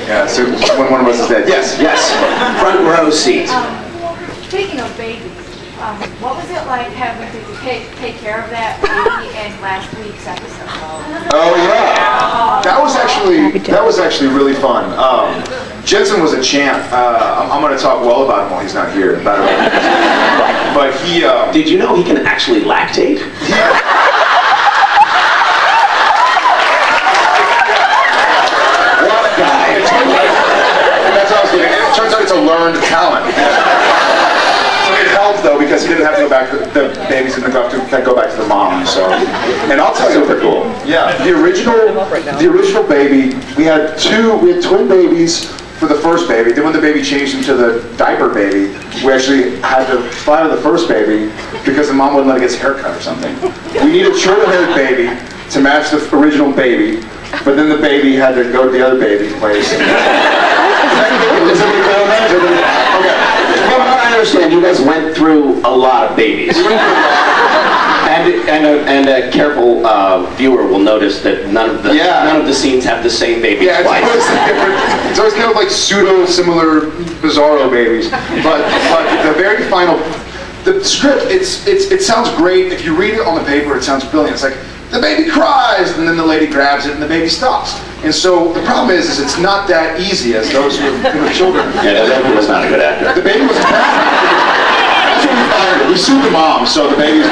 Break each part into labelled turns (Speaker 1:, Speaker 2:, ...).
Speaker 1: Yeah, so when one of us is dead. Yes, yes. Front row seat.
Speaker 2: Speaking of babies, what was it like having to take care of that baby in last week's episode?
Speaker 1: Oh yeah, that was actually really fun. Jensen was a champ. I'm going to talk well about him while he's not here. But he.
Speaker 3: Did you know he can actually lactate?
Speaker 1: What a guy! That's awesome. It turns out it's a learned talent. It helped though because he didn't have to go back. The babies didn't have to go back to the mom. So, and I'll tell you,
Speaker 3: super cool.
Speaker 1: Yeah, the original baby. We had twin babies for the first baby. Then when the baby changed into the diaper baby, we actually had to fire the first baby because the mom wouldn't let it get his hair cut or something. We needed a short-haired baby to match the original baby, but then the baby had to go to the other baby place. Okay.
Speaker 3: Well, I understand you guys went through a lot of babies. And a careful viewer will notice that none of the scenes have the same baby twice.
Speaker 1: It's always kind of like pseudo-similar, bizarro babies. But the very final, the script, it sounds great. If you read it on the paper, it sounds brilliant. It's like, the baby cries, and then the lady grabs it, and the baby stops. And so the problem is it's not that easy as those who have children.
Speaker 3: Yeah, the baby was not a good actor.
Speaker 1: The baby was That's what we fired. We sued the mom, so the baby's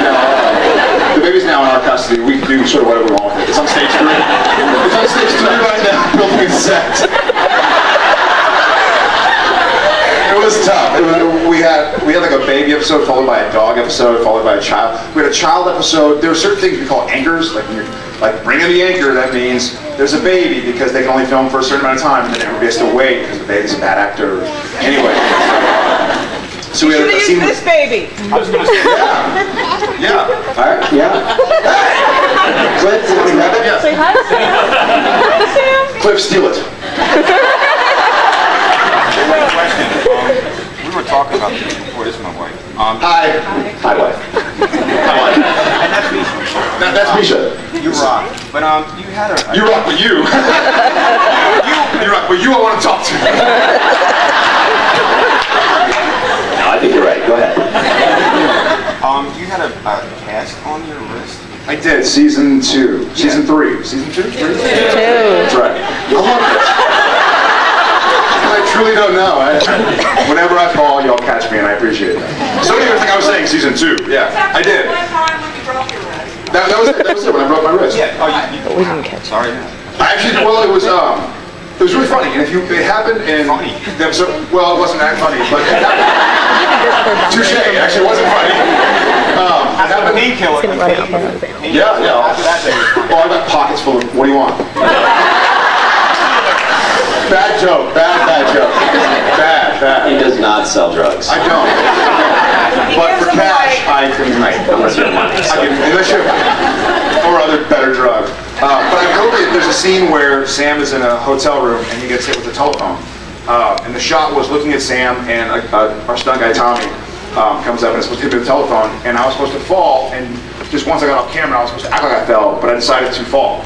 Speaker 1: now in our custody. We can do sort of whatever we want with it. It's on stage 3. It's on stage 3 right now, building a set. It was tough. We had like a baby episode followed by a dog episode followed by a child. We had a child episode. There are certain things we call anchors. Like when you're like bringing the anchor, that means there's a baby because they can only film for a certain amount of time, and then everybody has to wait because the baby's a bad actor. Anyway. So we had a scene
Speaker 4: this baby.
Speaker 1: I was going to say yeah. All right. Yeah. Hey. Cliff,
Speaker 4: Say hi, Sam. Hi, Sam.
Speaker 1: Cliff, steal it.
Speaker 5: One question. We were talking about this before. This is my wife.
Speaker 1: Hi. Hi, wife. Hi, wife.
Speaker 5: And that's Misha.
Speaker 1: That's Misha.
Speaker 5: You rock. But you had a.
Speaker 1: You rock with you. You rock with you. I want to talk to.
Speaker 3: No, I think you're right. Go ahead.
Speaker 5: You had a cast on your wrist.
Speaker 1: I did. Season 2. Season 3. Season 2? 3? 2. That's right. I love it. I truly don't know. Whenever I fall, y'all catch me, and I appreciate that. So anyway, I think I was saying season 2. Yeah, I did. That was it when I broke my wrist.
Speaker 5: Yeah. Oh,
Speaker 4: We didn't catch it.
Speaker 5: Sorry.
Speaker 1: I actually, well, it was really funny, and it happened in the episode. Well, it wasn't that funny, but it happened. Touche. Actually, it wasn't funny. It happened.
Speaker 5: Painkiller.
Speaker 1: Yeah. Well, I got pockets full of. What do you want? Bad joke. Bad joke. Bad.
Speaker 3: He does not sell drugs.
Speaker 1: I don't. But for cash, I can make.
Speaker 3: Unless you're money.
Speaker 1: Unless you're or other better drug. But I told you there's a scene where Sam is in a hotel room and he gets hit with a telephone. And the shot was looking at Sam and our stunt guy Tommy comes up and is supposed to hit me with a telephone, and I was supposed to fall, and just once I got off camera I was supposed to act like I fell, but I decided to fall.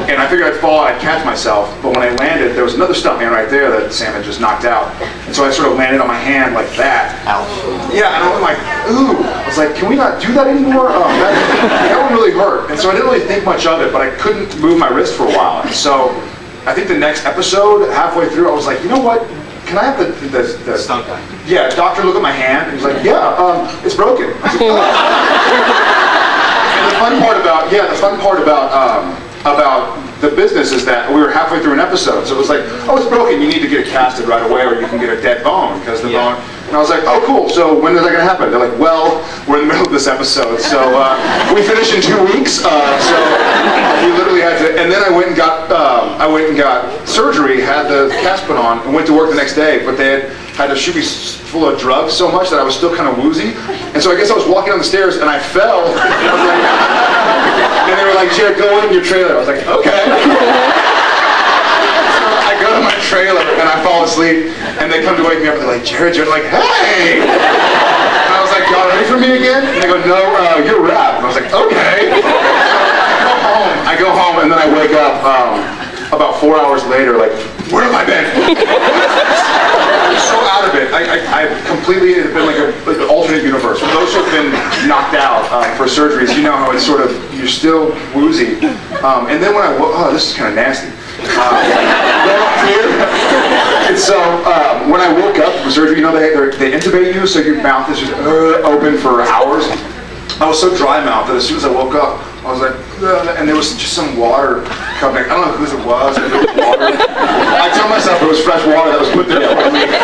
Speaker 1: And I figured I'd fall and I'd catch myself, but when I landed there was another stuntman right there that Sam had just knocked out. And so I sort of landed on my hand like that.
Speaker 5: Ouch.
Speaker 1: Yeah, and I was like, ooh. I was like, can we not do that anymore? That one really hurt. And so I didn't really think much of it, but I couldn't move my wrist for a while. And so I think the next episode, halfway through, I was like, you know what? Can I have the
Speaker 5: stunt guy?
Speaker 1: Yeah, doctor look at my hand, and he's like, yeah, it's broken. I was like, oh. And the fun part about the business is that we were halfway through an episode, so it was like, oh, it's broken, you need to get it casted right away, or you can get a dead bone, because the bone. And I was like, oh, cool. So when is that going to happen? They're like, well, we're in the middle of this episode, so we finish in 2 weeks. So we literally had to. And then I went and got surgery, had the cast put on, and went to work the next day. But they had to shoot me full of drugs so much that I was still kind of woozy. And so I guess I was walking down the stairs and I fell. And they were like, Jared, go in your trailer. I was like, okay. I go to my trailer and I fall asleep, and they come to wake me up and they're like, Jared, like, hey! And I was like, y'all ready for me again? And they go, no, you're rap. And I was like, okay. I go home, and then I wake up about 4 hours later, like Where have I been? So out of it. I completely, it had been like an alternate universe. For those who have been knocked out for surgeries, you know how it's sort of, you're still woozy. And then when I woke, oh, this is kind of nasty. And so when I woke up from surgery, you know, they intubate you, so your mouth is just open for hours. I was so dry mouthed that as soon as I woke up, I was like, ugh, and there was just some water coming. I don't know whose it was, but it was water. I tell myself it was fresh water that was put there for me. It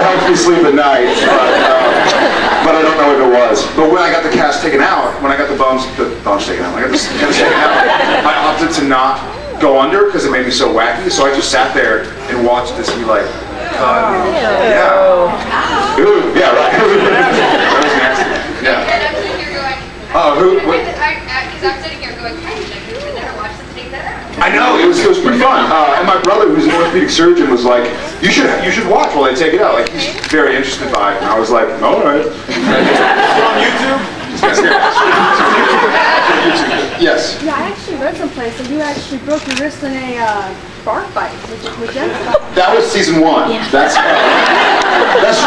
Speaker 1: helps me sleep at night, but I don't know what it was. But when I got the cast taken out, when I got the bones taken out, when I got the cast taken out, I opted to not go under because it made me so wacky. So I just sat there and watched this be like, yeah. Ooh, yeah, right. That was nasty. Yeah.
Speaker 6: And I'm sitting here going, because I'm sitting here going, I never watched them take that out.
Speaker 1: I know, it was pretty fun. And my brother, who's an orthopedic surgeon, was like, you should watch while they take it out. Like, he's very interested by it. And I was like, all right. Is it on YouTube? Yes.
Speaker 7: Yeah, I actually read someplace that you actually broke your wrist in a bar fight with Jennifer.
Speaker 1: That was season 1. Yeah. That's true,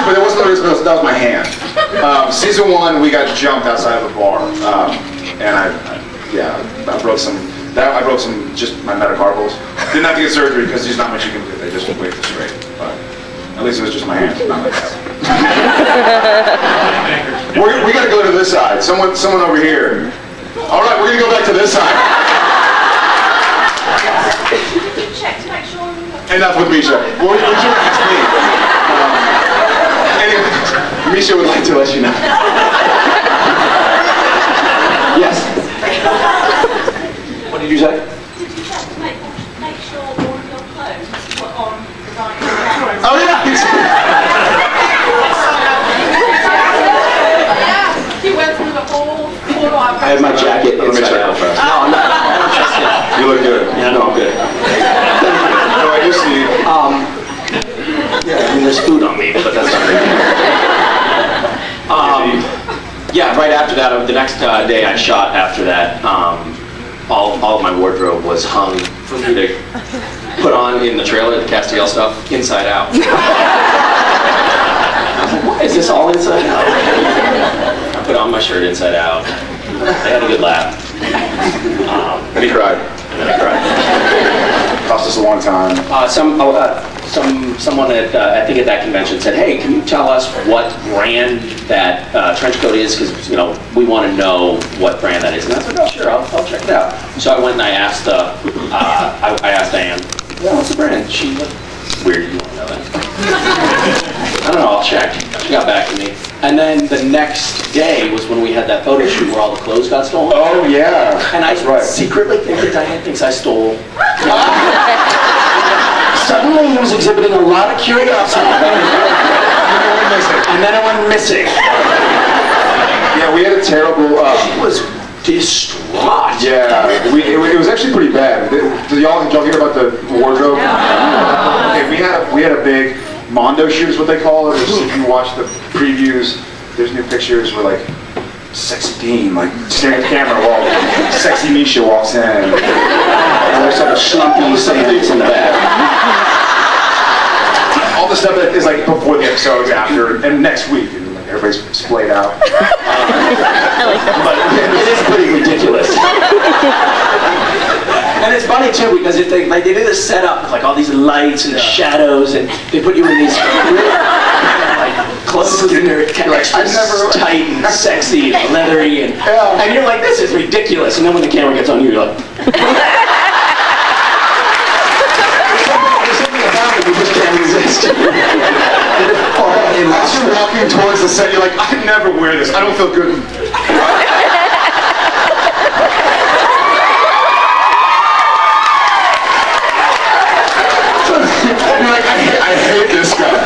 Speaker 1: but it wasn't the wrist, that was my hand. Season 1, we got jumped outside of a bar, and I broke some. I broke some, just my metacarpals. Didn't have to get surgery because there's not much you can do. They just wait this straight. But at least it was just my hand, not my head. We got to go to this side. Someone over here. All right, we're gonna go back to this side.
Speaker 2: Check to make sure.
Speaker 1: Enough with Misha. Well, you should ask me. Anyway, Misha would like to let you know. Yes. What did you say?
Speaker 2: Did you check to make sure all your clothes were on the right track?
Speaker 1: Oh yeah.
Speaker 2: He went through the whole photo.
Speaker 3: I have my jacket inside out first. No, I'm not.
Speaker 1: You look good.
Speaker 3: Yeah, no, I'm good.
Speaker 1: No, I just see.
Speaker 3: Yeah, I mean, there's food on me, but that's not really. Yeah, right after that, the next day I shot after that, all of my wardrobe was hung for me to put on in the trailer, the Castiel stuff, inside out. I was like, why is this all inside out? I put on my shirt inside out. They had a good laugh.
Speaker 1: And he cried.
Speaker 3: And then I cried.
Speaker 1: Cost us a long time.
Speaker 3: Someone at I think at that convention said, "Hey, can you tell us what brand that trench coat is? Because we want to know what brand that is." And I said, "Oh, sure, I'll check it out." So I went and I asked I asked Anne, "Well, what's the brand?" She looked weird. You want to know that? I don't know. I'll check. She got back to me. And then the next day was when we had that photo shoot where all the clothes got stolen.
Speaker 1: Oh yeah.
Speaker 3: And I secretly think that Diane thinks I stole. Suddenly he was exhibiting a lot of curiosity. And then it went missing.
Speaker 1: Yeah, we had a terrible.
Speaker 3: She was distraught.
Speaker 1: Yeah, it was actually pretty bad. Did y'all hear about the wardrobe? Okay, we had a big Mondo shoot is what they call it. If you watch the previews, there's new pictures where like sexy Dean, like staring at the camera while sexy Misha walks in. And there's some schlumpy seance in the back. All the stuff that is like before the episodes, after, and next week. And like everybody's splayed out. But it is pretty ridiculous. And it's funny too because they did a setup with like all these lights and shadows, and they put you in these like clothes and they're kind of extra tight and sexy and leathery, and you're like, this is ridiculous. And then when the camera gets on you, you're like, there's something about it you just can't resist. And as you're walking towards the set, you're like, I can never wear this. I don't feel good. You're like, I hate this guy.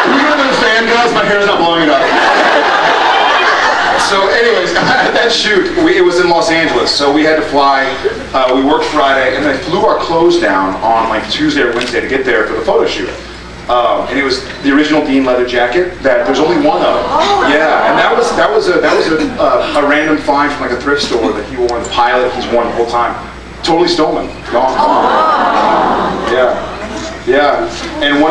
Speaker 1: You know the fan guys? My hair's not long enough. So anyways, at that shoot, it was in Los Angeles, so we had to fly. We worked Friday, and they flew our clothes down on like Tuesday or Wednesday to get there for the photo shoot. And it was the original Dean leather jacket that there's only one of. Yeah, and that was a random find from like a thrift store that he wore in the pilot. He's worn the whole time. Totally stolen. Gone. Yeah. Yeah. And one